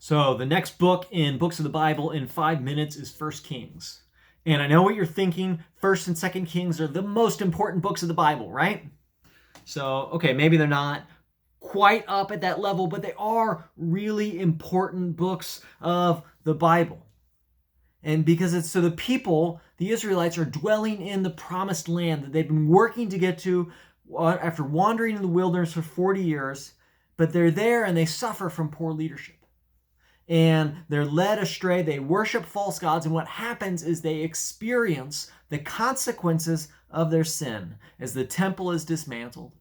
So the next book in Books of the Bible in 5 minutes is 1 Kings. And I know what you're thinking. 1st and 2nd Kings are the most important books of the Bible, right? So, okay, maybe they're not quite up at that level, but they are really important books of the Bible. And because it's so the people, the Israelites, are dwelling in the promised land that they've been working to get to after wandering in the wilderness for 40 years, but they're there and they suffer from poor leadership. And they're led astray. They worship false gods. And what happens is they experience the consequences of their sin as the temple is dismantled.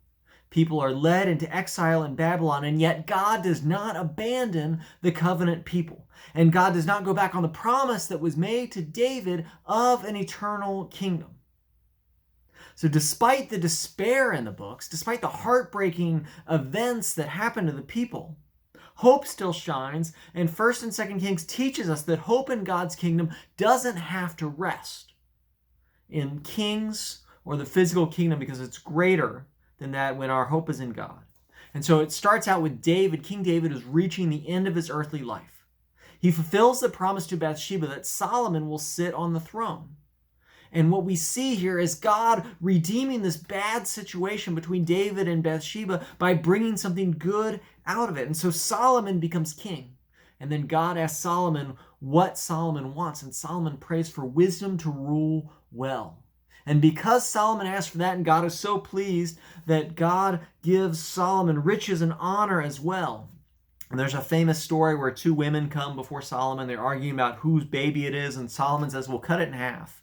People are led into exile in Babylon, and yet God does not abandon the covenant people. And God does not go back on the promise that was made to David of an eternal kingdom. So despite the despair in the books, despite the heartbreaking events that happen to the people, hope still shines, and 1st and 2nd Kings teaches us that hope in God's kingdom doesn't have to rest in kings or the physical kingdom, because it's greater than that when our hope is in God. And so it starts out with David. King David is reaching the end of his earthly life. He fulfills the promise to Bathsheba that Solomon will sit on the throne. And what we see here is God redeeming this bad situation between David and Bathsheba by bringing something good out of it. And so Solomon becomes king. And then God asks Solomon what Solomon wants. And Solomon prays for wisdom to rule well. And because Solomon asked for that, and God is so pleased that God gives Solomon riches and honor as well. And there's a famous story where 2 women come before Solomon. They're arguing about whose baby it is. And Solomon says, we'll cut it in half.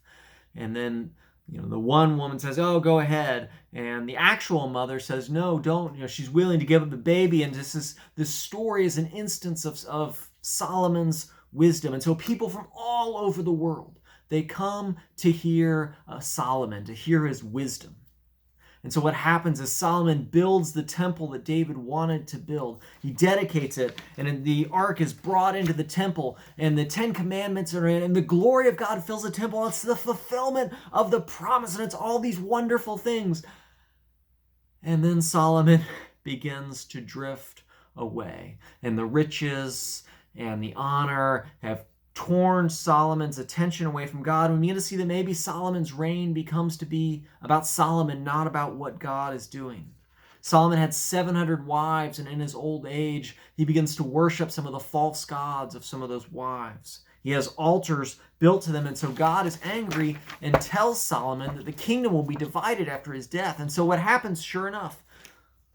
And then, the one woman says, oh, go ahead. And the actual mother says, no, don't. She's willing to give up the baby. And this story is an instance of Solomon's wisdom. And so people from all over the world, they come to hear Solomon, to hear his wisdom. And so what happens is Solomon builds the temple that David wanted to build. He dedicates it, and the ark is brought into the temple, and the 10 commandments are in, and the glory of God fills the temple. It's the fulfillment of the promise, and it's all these wonderful things. And then Solomon begins to drift away, and the riches and the honor have torn Solomon's attention away from God. We begin to see that maybe Solomon's reign becomes to be about Solomon, not about what God is doing. Solomon had 700 wives, and in his old age, he begins to worship some of the false gods of some of those wives. He has altars built to them, and so God is angry and tells Solomon that the kingdom will be divided after his death. And so what happens, sure enough,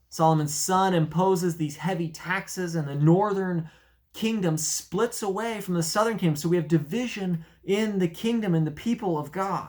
Solomon's son imposes these heavy taxes, and the northern kingdom splits away from the southern kingdom. So we have division in the kingdom and the people of God.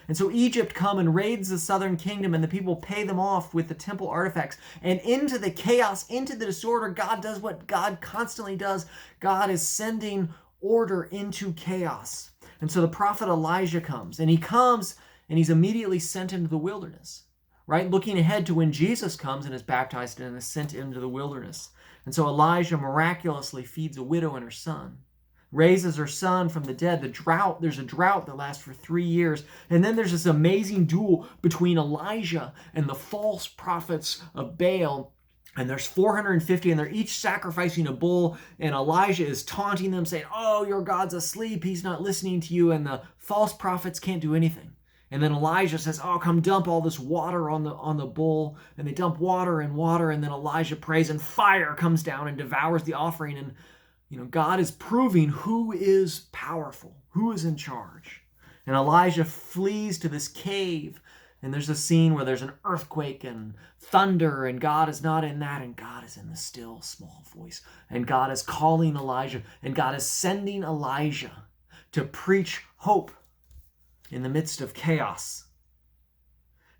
And so Egypt come and raids the southern kingdom, and the people pay them off with the temple artifacts. And into the chaos, into the disorder, God does what God constantly does. God is sending order into chaos. And so the prophet Elijah comes, and he's immediately sent into the wilderness, right? Looking ahead to when Jesus comes and is baptized and is sent into the wilderness. And so Elijah miraculously feeds a widow and her son, raises her son from the dead. There's a drought that lasts for 3 years. And then there's this amazing duel between Elijah and the false prophets of Baal. And there's 450, and they're each sacrificing a bull. And Elijah is taunting them, saying, oh, your God's asleep. He's not listening to you. And the false prophets can't do anything. And then Elijah says, oh, come dump all this water on the bull. And they dump water, and then Elijah prays, and fire comes down and devours the offering. And, God is proving who is powerful, who is in charge. And Elijah flees to this cave, and there's a scene where there's an earthquake and thunder, and God is not in that, and God is in the still small voice. And God is calling Elijah, and God is sending Elijah to preach hope in the midst of chaos.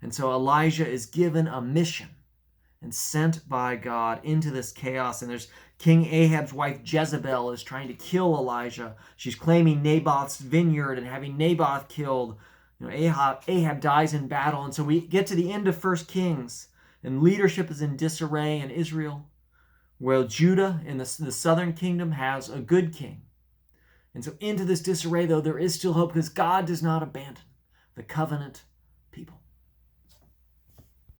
And so Elijah is given a mission and sent by God into this chaos. And there's King Ahab's wife Jezebel is trying to kill Elijah. She's claiming Naboth's vineyard and having Naboth killed. Ahab dies in battle. And so we get to the end of 1 Kings, and leadership is in disarray in Israel, where Judah in the southern kingdom has a good king. And so into this disarray, though, there is still hope, because God does not abandon the covenant people.